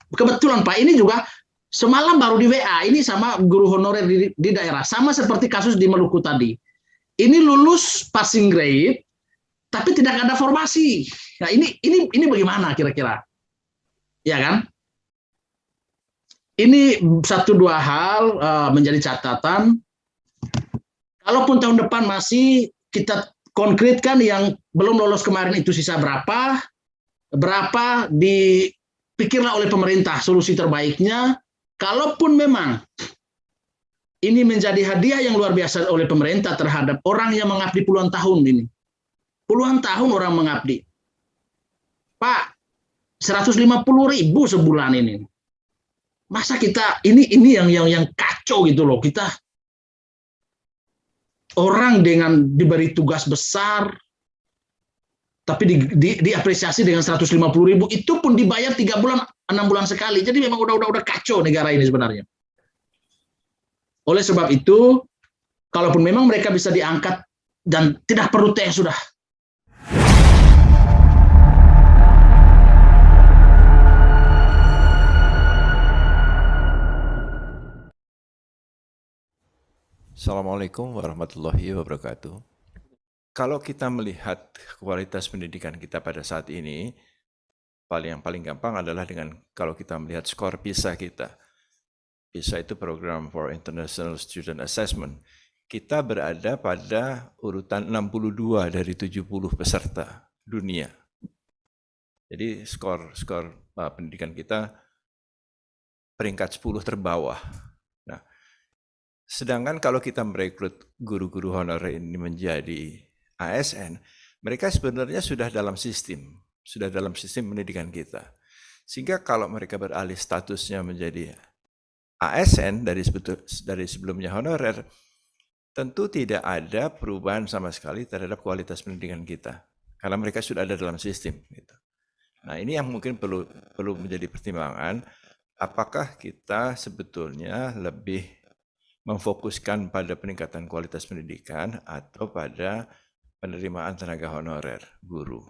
Kebetulan Pak, ini juga semalam baru di WA, ini sama guru honorer di daerah, sama seperti kasus di Maluku tadi. Ini lulus passing grade, tapi tidak ada formasi. Nah, ini bagaimana kira-kira? Ya kan? Ini satu dua hal menjadi catatan. Kalaupun tahun depan masih kita konkretkan yang belum lolos kemarin itu sisa berapa dipikirlah oleh pemerintah solusi terbaiknya. Kalaupun memang ini menjadi hadiah yang luar biasa oleh pemerintah terhadap orang yang mengabdi puluhan tahun ini. Puluhan tahun orang mengabdi. Pak, 150.000 sebulan ini. Masa kita ini yang kacau gitu loh. Kita orang dengan diberi tugas besar tapi diapresiasi dengan 150.000, itu pun dibayar 3 bulan 6 bulan sekali. Jadi memang udah kacau negara ini sebenarnya. Oleh sebab itu, kalaupun memang mereka bisa diangkat dan tidak perlu tes sudah. Assalamualaikum warahmatullahi wabarakatuh. Kalau kita melihat kualitas pendidikan kita pada saat ini, yang paling gampang adalah dengan kalau kita melihat skor PISA kita. PISA itu Program for International Student Assessment. Kita berada pada urutan 62 dari 70 peserta dunia. Jadi skor pendidikan kita peringkat 10 terbawah. Nah, sedangkan kalau kita merekrut guru-guru honorer ini menjadi ASN, mereka sebenarnya sudah dalam sistem pendidikan kita. Sehingga kalau mereka beralih statusnya menjadi ASN dari sebelumnya honorer, tentu tidak ada perubahan sama sekali terhadap kualitas pendidikan kita, karena mereka sudah ada dalam sistem. Gitu. Nah, ini yang mungkin perlu menjadi pertimbangan, apakah kita sebetulnya lebih memfokuskan pada peningkatan kualitas pendidikan atau pada penerimaan tenaga honorer guru,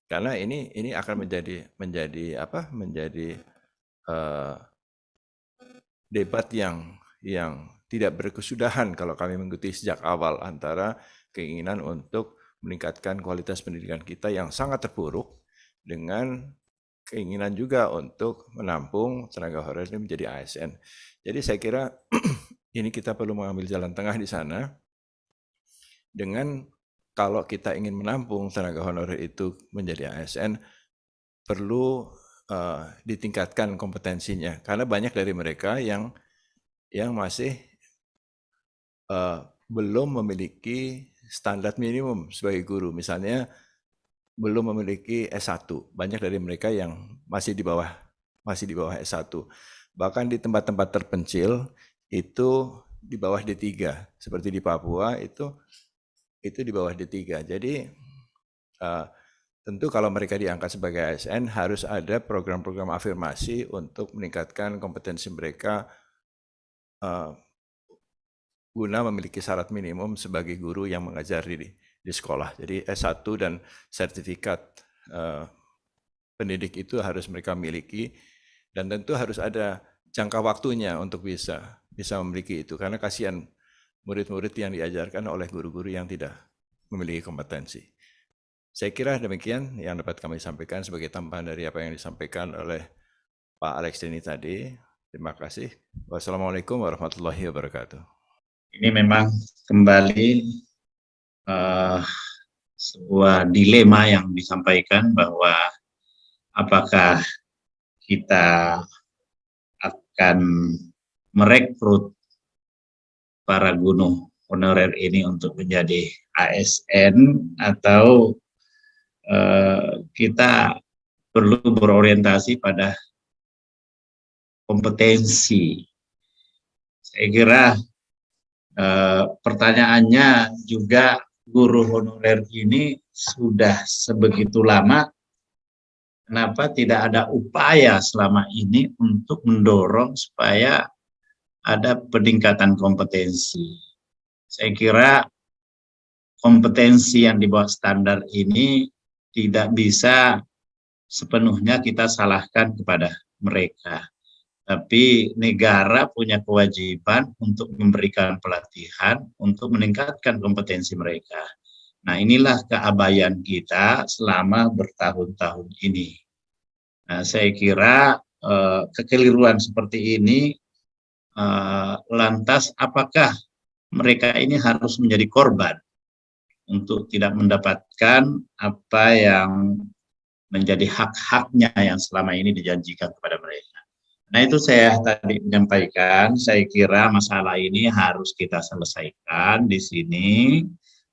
karena ini akan menjadi debat yang tidak berkesudahan kalau kami mengikuti sejak awal antara keinginan untuk meningkatkan kualitas pendidikan kita yang sangat terpuruk dengan keinginan juga untuk menampung tenaga honorer ini menjadi ASN. Jadi saya kira ini kita perlu mengambil jalan tengah di sana dengan kalau kita ingin menampung tenaga honorer itu menjadi ASN, perlu ditingkatkan kompetensinya, karena banyak dari mereka yang masih belum memiliki standar minimum sebagai guru. Misalnya belum memiliki S1. Banyak dari mereka yang masih di bawah S1. Bahkan di tempat-tempat terpencil itu di bawah D3, seperti di Papua itu di bawah D3. Jadi tentu kalau mereka diangkat sebagai ASN harus ada program-program afirmasi untuk meningkatkan kompetensi mereka guna memiliki syarat minimum sebagai guru yang mengajar di sekolah. Jadi S1 dan sertifikat pendidik itu harus mereka miliki, dan tentu harus ada jangka waktunya untuk bisa memiliki itu, karena kasihan murid-murid yang diajarkan oleh guru-guru yang tidak memiliki kompetensi. Saya kira demikian yang dapat kami sampaikan sebagai tambahan dari apa yang disampaikan oleh Pak Alex Denny tadi. Terima kasih. Wassalamualaikum warahmatullahi wabarakatuh. Ini memang kembali sebuah dilema yang disampaikan bahwa apakah kita akan merekrut para guru honorer ini untuk menjadi ASN atau kita perlu berorientasi pada kompetensi. Saya kira pertanyaannya juga, guru honorer ini sudah sebegitu lama, kenapa tidak ada upaya selama ini untuk mendorong supaya ada peningkatan kompetensi? Saya kira kompetensi yang di bawah standar ini tidak bisa sepenuhnya kita salahkan kepada mereka. Tapi negara punya kewajiban untuk memberikan pelatihan untuk meningkatkan kompetensi mereka. Nah, inilah keabaian kita selama bertahun-tahun ini. Nah, saya kira kekeliruan seperti ini, lantas apakah mereka ini harus menjadi korban untuk tidak mendapatkan apa yang menjadi hak-haknya yang selama ini dijanjikan kepada mereka. Nah, itu saya tadi menyampaikan, saya kira masalah ini harus kita selesaikan di sini.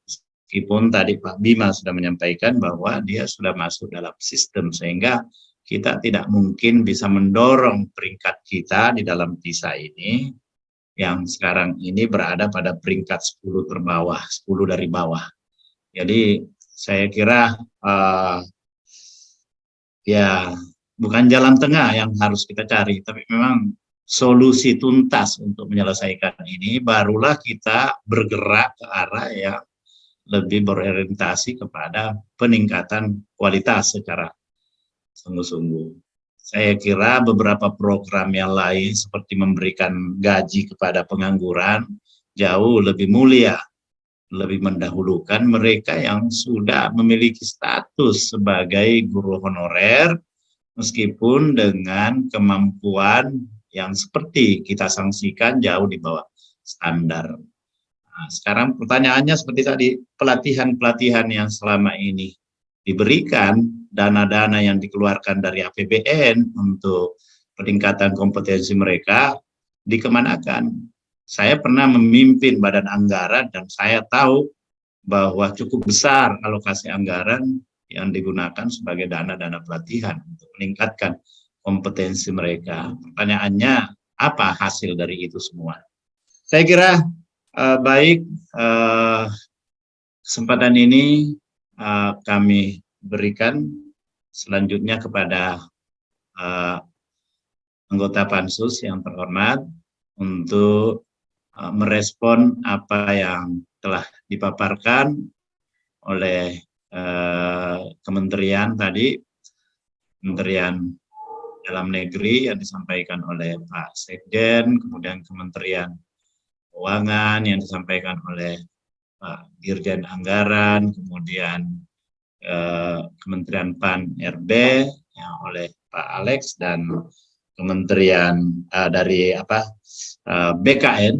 Meskipun tadi Pak Bima sudah menyampaikan bahwa dia sudah masuk dalam sistem, sehingga kita tidak mungkin bisa mendorong peringkat kita di dalam PISA ini, yang sekarang ini berada pada peringkat 10 terbawah, 10 dari bawah. Jadi saya kira ya bukan jalan tengah yang harus kita cari, tapi memang solusi tuntas untuk menyelesaikan ini, barulah kita bergerak ke arah yang lebih berorientasi kepada peningkatan kualitas secara sungguh-sungguh. Saya kira beberapa program yang lain seperti memberikan gaji kepada pengangguran jauh lebih mulia, lebih mendahulukan mereka yang sudah memiliki status sebagai guru honorer, meskipun dengan kemampuan yang seperti kita sanksikan jauh di bawah standar. Nah, sekarang pertanyaannya seperti tadi, pelatihan-pelatihan yang selama ini diberikan, dana-dana yang dikeluarkan dari APBN untuk peningkatan kompetensi mereka, dikemanakan? Saya pernah memimpin badan anggaran dan saya tahu bahwa cukup besar alokasi anggaran yang digunakan sebagai dana-dana pelatihan untuk meningkatkan kompetensi mereka. Pertanyaannya, apa hasil dari itu semua? Saya kira baik, kesempatan ini kami berikan selanjutnya kepada anggota Pansus yang terhormat untuk merespon apa yang telah dipaparkan oleh kementerian tadi, Kementerian Dalam Negeri yang disampaikan oleh Pak Sekjen, kemudian Kementerian Keuangan yang disampaikan oleh Pak Dirjen Anggaran, kemudian Kementerian PAN RB yang oleh Pak Alex, dan Kementerian dari BKN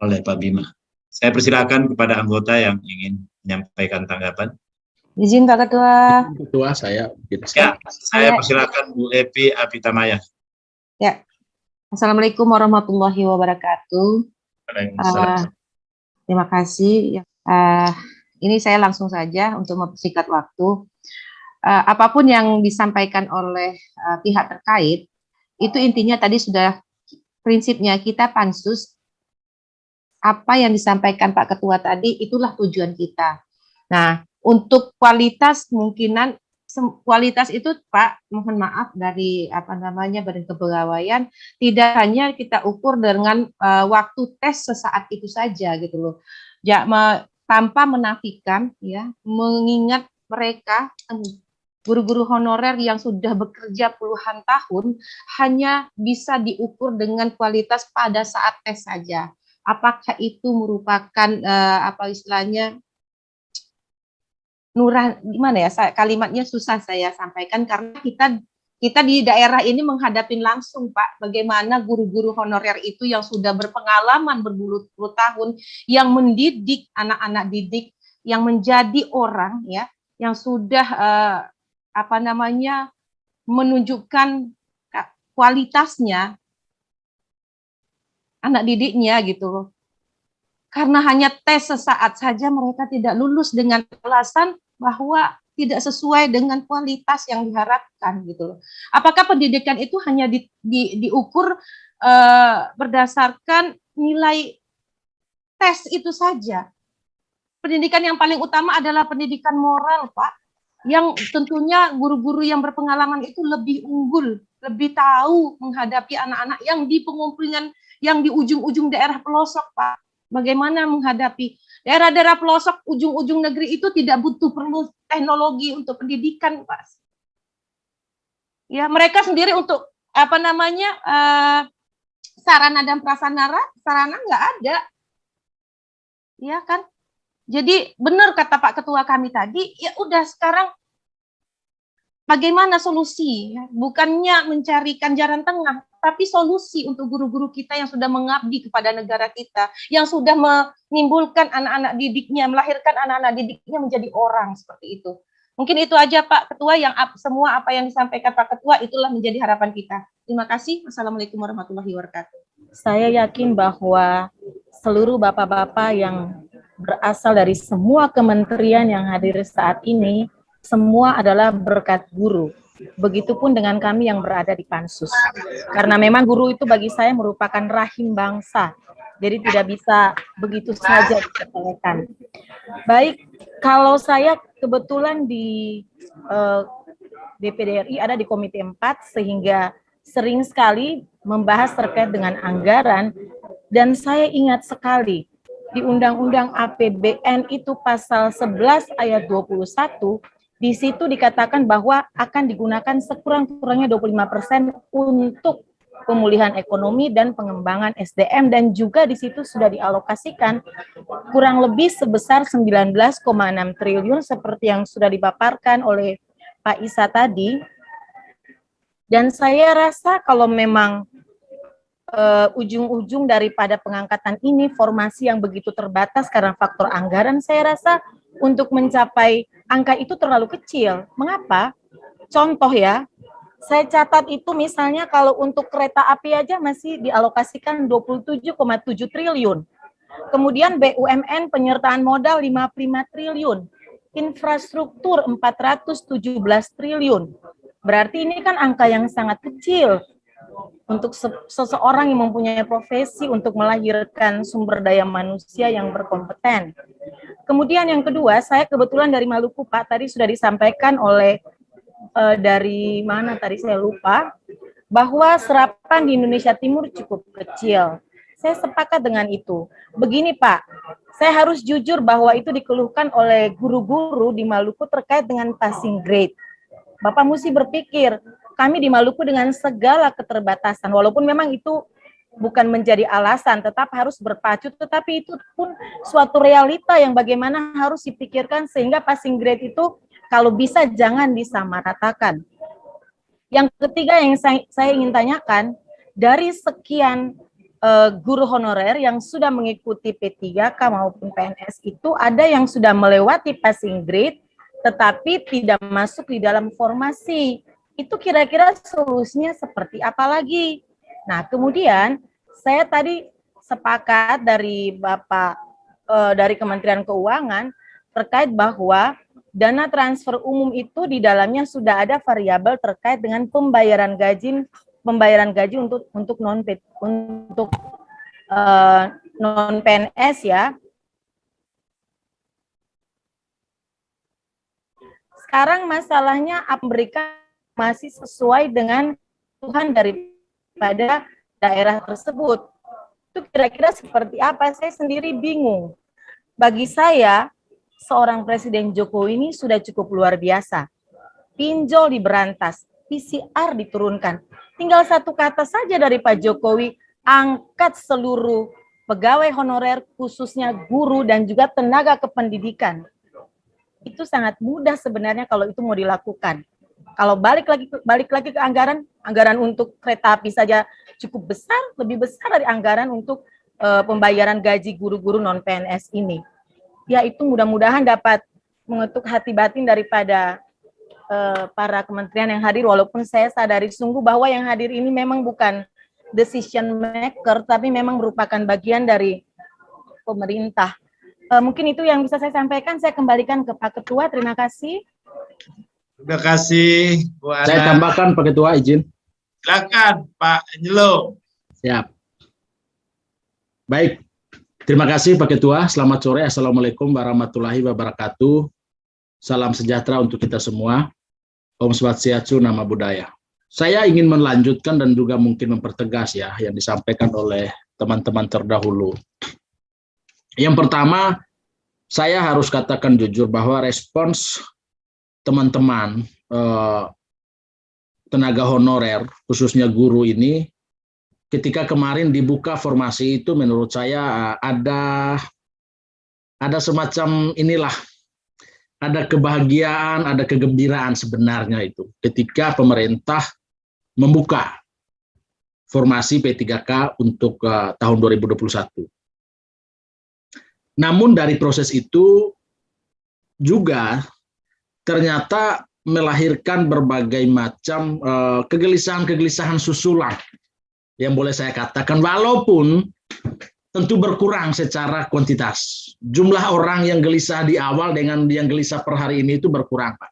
oleh Pak Bima. Saya persilakan kepada anggota yang ingin menyampaikan tanggapan. Izin Pak Ketua. Ketua saya. Ya, saya persilakan Bu Epi Apitamaya. Ya, Assalamualaikum warahmatullahi wabarakatuh. Terima kasih. Ini saya langsung saja untuk mempersingkat waktu. Apapun yang disampaikan oleh pihak terkait, itu intinya tadi sudah prinsipnya kita pansus, apa yang disampaikan Pak Ketua tadi, itulah tujuan kita. Nah, untuk kualitas kemungkinan kualitas itu Pak, mohon maaf dari Badan Kepegawaian, tidak hanya kita ukur dengan waktu tes sesaat itu saja gitu loh. Ya, tanpa menafikan ya, mengingat mereka guru-guru honorer yang sudah bekerja puluhan tahun hanya bisa diukur dengan kualitas pada saat tes saja. Apakah itu merupakan gimana ya, kalimatnya susah saya sampaikan karena kita di daerah ini menghadapi langsung Pak bagaimana guru-guru honorer itu yang sudah berpengalaman berpuluh-puluh tahun, yang mendidik anak-anak didik, yang menjadi orang ya, yang sudah menunjukkan kualitasnya anak didiknya gitu loh. Karena hanya tes sesaat saja mereka tidak lulus dengan alasan bahwa tidak sesuai dengan kualitas yang diharapkan gitu loh. Apakah pendidikan itu hanya diukur berdasarkan nilai tes itu saja? Pendidikan yang paling utama adalah pendidikan moral, Pak. Yang tentunya guru-guru yang berpengalaman itu lebih unggul, lebih tahu menghadapi anak-anak yang di pengumpulan, yang di ujung-ujung daerah pelosok, Pak. Bagaimana menghadapi daerah-daerah pelosok ujung-ujung negeri itu tidak perlu teknologi untuk pendidikan, Pak. Ya, mereka sendiri untuk apa namanya, sarana dan prasarana nggak ada, ya kan? Jadi benar kata Pak Ketua kami tadi, ya udah sekarang bagaimana solusi? Bukannya mencarikan jalan tengah, tapi solusi untuk guru-guru kita yang sudah mengabdi kepada negara kita, yang sudah menimbulkan anak-anak didiknya, melahirkan anak-anak didiknya menjadi orang seperti itu. Mungkin itu aja Pak Ketua, yang semua apa yang disampaikan Pak Ketua itulah menjadi harapan kita. Terima kasih. Wassalamualaikum warahmatullahi wabarakatuh. Saya yakin bahwa seluruh bapak-bapak yang berasal dari semua kementerian yang hadir saat ini, semua adalah berkat guru. Begitupun dengan kami yang berada di Pansus. Karena memang guru itu bagi saya merupakan rahim bangsa. Jadi tidak bisa begitu saja disepelekan. Baik, kalau saya kebetulan di DPD RI ada di Komite 4, sehingga sering sekali membahas terkait dengan anggaran, dan saya ingat sekali di Undang-Undang APBN itu pasal 11 ayat 21, di situ dikatakan bahwa akan digunakan sekurang-kurangnya 25% untuk pemulihan ekonomi dan pengembangan SDM, dan juga di situ sudah dialokasikan kurang lebih sebesar 19,6 triliun seperti yang sudah dipaparkan oleh Pak Isa tadi. Dan saya rasa kalau memang ujung-ujung daripada pengangkatan ini formasi yang begitu terbatas karena faktor anggaran, saya rasa untuk mencapai angka itu terlalu kecil. Mengapa? Contoh ya, saya catat itu misalnya kalau untuk kereta api aja masih dialokasikan 27,7 triliun. Kemudian BUMN penyertaan modal 55 triliun. Infrastruktur 417 triliun. Berarti ini kan angka yang sangat kecil untuk seseorang yang mempunyai profesi untuk melahirkan sumber daya manusia yang berkompeten. Kemudian yang kedua, saya kebetulan dari Maluku, Pak, tadi sudah disampaikan oleh dari mana tadi saya lupa, bahwa serapan di Indonesia Timur cukup kecil. Saya sepakat dengan itu. Begini Pak, saya harus jujur bahwa itu dikeluhkan oleh guru-guru di Maluku terkait dengan passing grade. Bapak mesti berpikir, kami di Maluku dengan segala keterbatasan, walaupun memang itu bukan menjadi alasan, tetap harus berpacu, tetapi itu pun suatu realita yang bagaimana harus dipikirkan sehingga passing grade itu kalau bisa jangan disamaratakan. Yang ketiga yang saya ingin tanyakan, dari sekian guru honorer yang sudah mengikuti P3K maupun PNS itu ada yang sudah melewati passing grade tetapi tidak masuk di dalam formasi. Itu kira-kira solusinya seperti apa lagi? Nah, kemudian saya tadi sepakat dari Bapak dari Kementerian Keuangan terkait bahwa dana transfer umum itu di dalamnya sudah ada variabel terkait dengan pembayaran gaji untuk non PNS ya. Sekarang masalahnya mereka masih sesuai dengan kebutuhan daripada daerah tersebut. Itu kira-kira seperti apa? Saya sendiri bingung. Bagi saya, seorang Presiden Jokowi ini sudah cukup luar biasa. Pinjol diberantas, PCR diturunkan. Tinggal satu kata saja dari Pak Jokowi, angkat seluruh pegawai honorer, khususnya guru dan juga tenaga kependidikan. Itu sangat mudah sebenarnya kalau itu mau dilakukan. Kalau balik lagi ke anggaran untuk kereta api saja cukup besar, lebih besar dari anggaran untuk pembayaran gaji guru-guru non PNS ini. Ya itu mudah-mudahan dapat mengetuk hati batin daripada para kementerian yang hadir, walaupun saya sadari sungguh bahwa yang hadir ini memang bukan decision maker, tapi memang merupakan bagian dari pemerintah. Mungkin itu yang bisa saya sampaikan. Saya kembalikan ke Pak Ketua. Terima kasih. Terima kasih, Bu Ana. Saya tambahkan Pak Ketua, izin. Silakan Pak Angelo. Siap. Baik. Terima kasih Pak Ketua. Selamat sore. Assalamualaikum warahmatullahi wabarakatuh. Salam sejahtera untuk kita semua. Om Swastiastu, Namo Buddhaya. Saya ingin melanjutkan dan juga mungkin mempertegas ya yang disampaikan oleh teman-teman terdahulu. Yang pertama, saya harus katakan jujur bahwa respons teman-teman tenaga honorer, khususnya guru ini, ketika kemarin dibuka formasi itu menurut saya ada semacam inilah, ada kebahagiaan, ada kegembiraan sebenarnya itu ketika pemerintah membuka formasi P3K untuk tahun 2021. Namun dari proses itu juga ternyata melahirkan berbagai macam kegelisahan-kegelisahan susulan yang boleh saya katakan, walaupun tentu berkurang secara kuantitas. Jumlah orang yang gelisah di awal dengan yang gelisah per hari ini itu berkurang, Pak.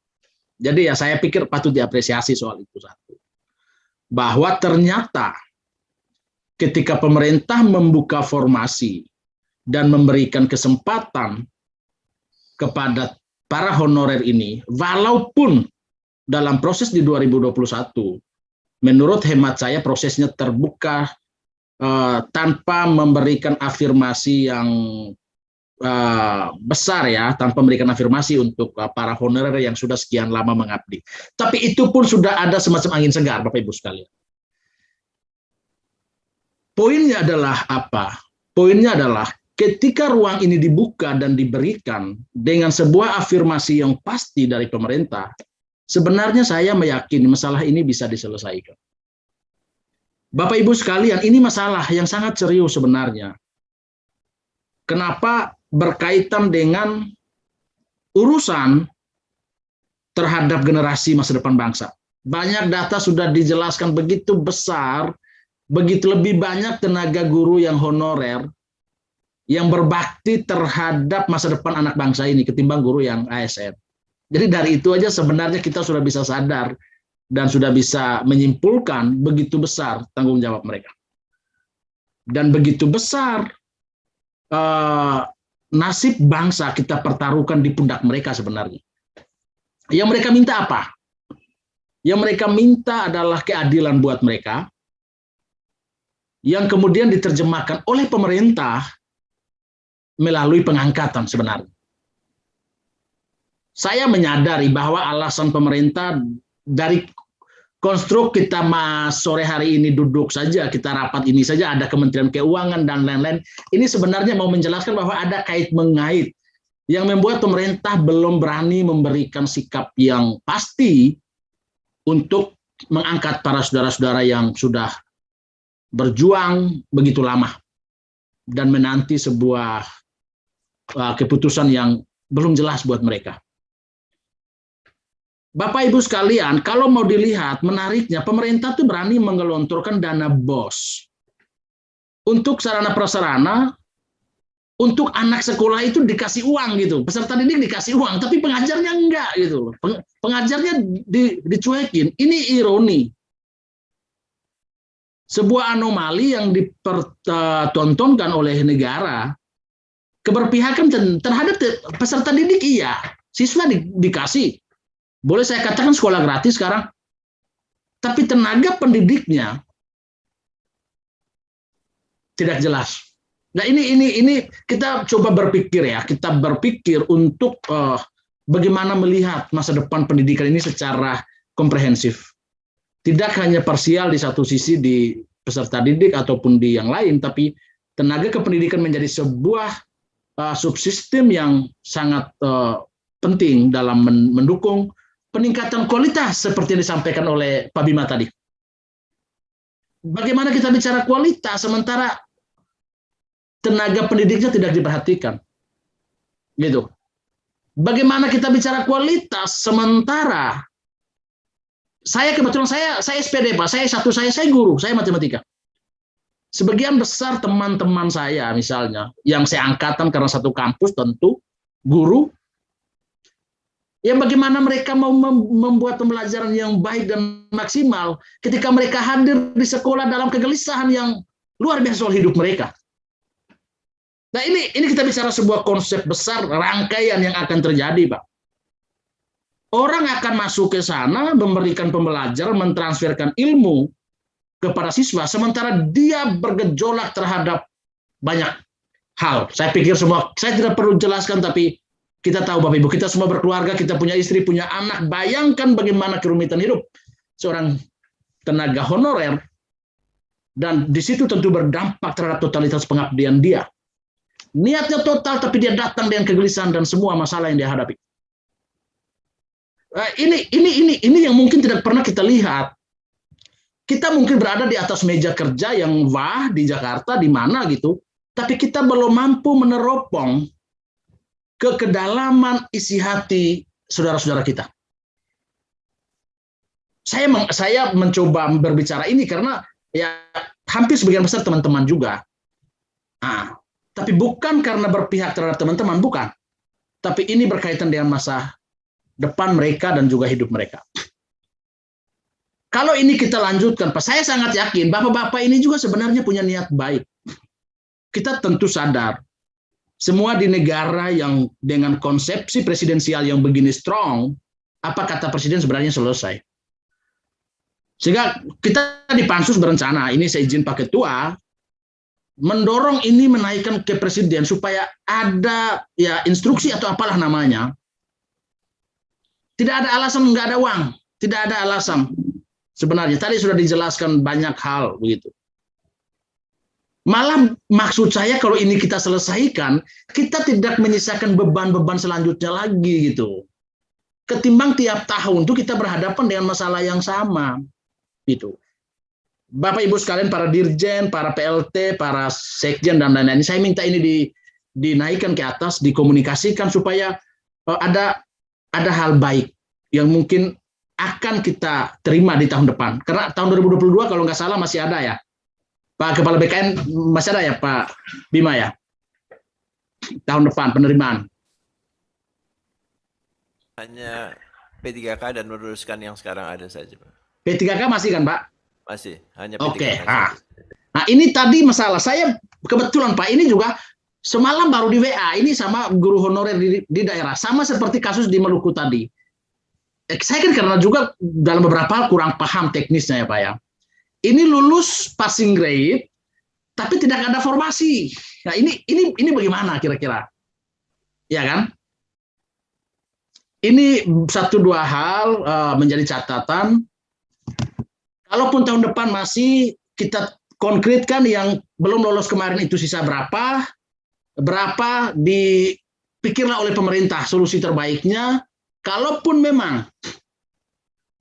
Jadi ya saya pikir patut diapresiasi soal itu satu. Bahwa ternyata ketika pemerintah membuka formasi dan memberikan kesempatan kepada para honorer ini, walaupun dalam proses di 2021, menurut hemat saya prosesnya terbuka tanpa memberikan afirmasi yang besar ya, tanpa memberikan afirmasi untuk para honorer yang sudah sekian lama mengabdi. Tapi itu pun sudah ada semacam angin segar, Bapak Ibu sekalian. Poinnya adalah apa? Poinnya adalah ketika ruang ini dibuka dan diberikan dengan sebuah afirmasi yang pasti dari pemerintah, sebenarnya saya meyakini masalah ini bisa diselesaikan. Bapak Ibu sekalian, ini masalah yang sangat serius sebenarnya. Kenapa? Berkaitan dengan urusan terhadap generasi masa depan bangsa. Banyak data sudah dijelaskan begitu besar, begitu lebih banyak tenaga guru yang honorer yang berbakti terhadap masa depan anak bangsa ini ketimbang guru yang ASN. Jadi dari itu aja sebenarnya kita sudah bisa sadar dan sudah bisa menyimpulkan begitu besar tanggung jawab mereka. Dan begitu besar nasib bangsa kita pertaruhkan di pundak mereka sebenarnya. Yang mereka minta apa? Yang mereka minta adalah keadilan buat mereka, yang kemudian diterjemahkan oleh pemerintah melalui pengangkatan sebenarnya. Saya menyadari bahwa alasan pemerintah dari konstruk kita sore hari ini duduk saja, kita rapat ini saja, ada Kementerian Keuangan dan lain-lain, ini sebenarnya mau menjelaskan bahwa ada kait-mengait yang membuat pemerintah belum berani memberikan sikap yang pasti untuk mengangkat para saudara-saudara yang sudah berjuang begitu lama dan menanti sebuah keputusan yang belum jelas buat mereka. Bapak Ibu sekalian, kalau mau dilihat menariknya, pemerintah tuh berani menggelontorkan dana BOS untuk sarana prasarana, untuk anak sekolah itu dikasih uang gitu, peserta didik dikasih uang, tapi pengajarnya enggak gitu, pengajarnya dicuekin. Ini ironi. Sebuah anomali yang dipertontonkan oleh negara. Keberpihakan terhadap peserta didik iya, siswa dikasih. Boleh saya katakan sekolah gratis sekarang. Tapi tenaga pendidiknya tidak jelas. Nah, ini kita coba berpikir ya, kita berpikir untuk bagaimana melihat masa depan pendidikan ini secara komprehensif. Tidak hanya parsial di satu sisi di peserta didik ataupun di yang lain, tapi tenaga kependidikan menjadi sebuah subsistem yang sangat penting dalam mendukung peningkatan kualitas seperti yang disampaikan oleh Pak Bima tadi. Bagaimana kita bicara kualitas sementara tenaga pendidiknya tidak diperhatikan, gitu. Bagaimana kita bicara kualitas sementara saya kebetulan saya SPD Pak, saya guru, saya matematika. Sebagian besar teman-teman saya misalnya, yang saya angkatan karena satu kampus tentu, guru, yang bagaimana mereka mau membuat pembelajaran yang baik dan maksimal ketika mereka hadir di sekolah dalam kegelisahan yang luar biasa soal hidup mereka. Nah ini kita bicara sebuah konsep besar, rangkaian yang akan terjadi Pak. Orang akan masuk ke sana, memberikan pembelajaran, mentransferkan ilmu kepada siswa, sementara dia bergejolak terhadap banyak hal. Saya pikir semua, saya tidak perlu jelaskan, tapi kita tahu Bapak Ibu, kita semua berkeluarga, kita punya istri, punya anak, bayangkan bagaimana kerumitan hidup seorang tenaga honorer, dan di situ tentu berdampak terhadap totalitas pengabdian dia. Niatnya total, tapi dia datang dengan kegelisahan dan semua masalah yang dia hadapi. Ini yang mungkin tidak pernah kita lihat. Kita mungkin berada di atas meja kerja yang wah di Jakarta, di mana gitu, tapi kita belum mampu meneropong ke kedalaman isi hati saudara-saudara kita. Saya mencoba berbicara ini karena ya hampir sebagian besar teman-teman juga. Nah, tapi bukan karena berpihak terhadap teman-teman, bukan. Tapi ini berkaitan dengan masa depan mereka dan juga hidup mereka. Kalau ini kita lanjutkan, Pak, saya sangat yakin bapak-bapak ini juga sebenarnya punya niat baik. Kita tentu sadar, semua di negara yang dengan konsepsi presidensial yang begini strong, apa kata presiden sebenarnya selesai. Sehingga kita di Pansus berencana, ini saya izin Pak Ketua, mendorong ini menaikkan ke presiden supaya ada ya instruksi atau apalah namanya. Tidak ada alasan nggak ada uang, tidak ada alasan. Sebenarnya tadi sudah dijelaskan banyak hal begitu. Malah maksud saya kalau ini kita selesaikan, kita tidak menyisakan beban-beban selanjutnya lagi gitu. Ketimbang tiap tahun itu kita berhadapan dengan masalah yang sama gitu. Bapak Ibu sekalian, para dirjen, para PLT, para sekjen dan lain-lain, saya minta ini dinaikkan ke atas, dikomunikasikan supaya ada hal baik yang mungkin akan kita terima di tahun depan. Karena tahun 2022 kalau nggak salah masih ada ya, Pak Kepala BKN masih ada ya Pak Bima ya, tahun depan penerimaan. Hanya P3K dan meneruskan yang sekarang ada saja, Pak. P3K masih kan Pak? Masih, hanya P3K. Oke. Nah ini tadi masalah saya kebetulan Pak, ini juga semalam baru di WA ini sama guru honorer di daerah, sama seperti kasus di Maluku tadi. Saya kan karena juga dalam beberapa hal kurang paham teknisnya ya Pak ya. Ini lulus passing grade, tapi tidak ada formasi. Nah ini bagaimana kira-kira? Ya kan? Ini satu dua hal menjadi catatan. Kalaupun tahun depan masih kita konkretkan yang belum lolos kemarin itu sisa berapa dipikirlah oleh pemerintah solusi terbaiknya. Kalaupun memang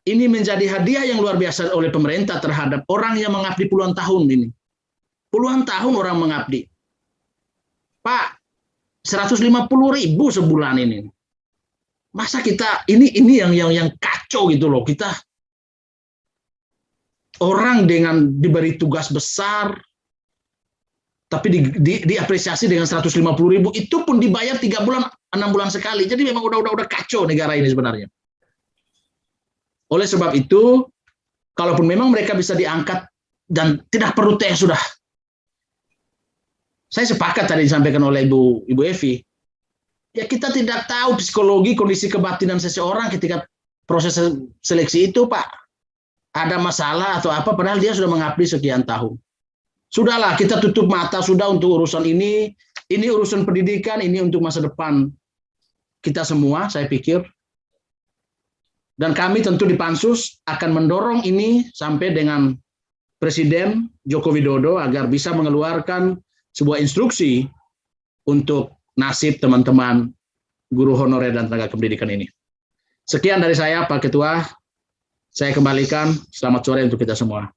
ini menjadi hadiah yang luar biasa oleh pemerintah terhadap orang yang mengabdi puluhan tahun ini. Puluhan tahun orang mengabdi. Pak, 150.000 sebulan ini. Masa kita ini yang kacau gitu loh. Kita orang dengan diberi tugas besar tapi diapresiasi dengan 150.000, itu pun dibayar 3 bulan 6 bulan sekali. Jadi memang udah kacau negara ini sebenarnya. Oleh sebab itu, kalaupun memang mereka bisa diangkat dan tidak perlu tes sudah. Saya sepakat tadi disampaikan oleh Ibu Evi. Ya kita tidak tahu psikologi, kondisi kebatinan seseorang ketika proses seleksi itu, Pak. Ada masalah atau apa, padahal dia sudah mengabdi sekian tahun. Sudahlah, kita tutup mata sudah untuk urusan ini urusan pendidikan, ini untuk masa depan kita semua, saya pikir. Dan kami tentu di Pansus akan mendorong ini sampai dengan Presiden Joko Widodo agar bisa mengeluarkan sebuah instruksi untuk nasib teman-teman guru honorer dan tenaga pendidikan ini. Sekian dari saya, Pak Ketua. Saya kembalikan. Selamat sore untuk kita semua.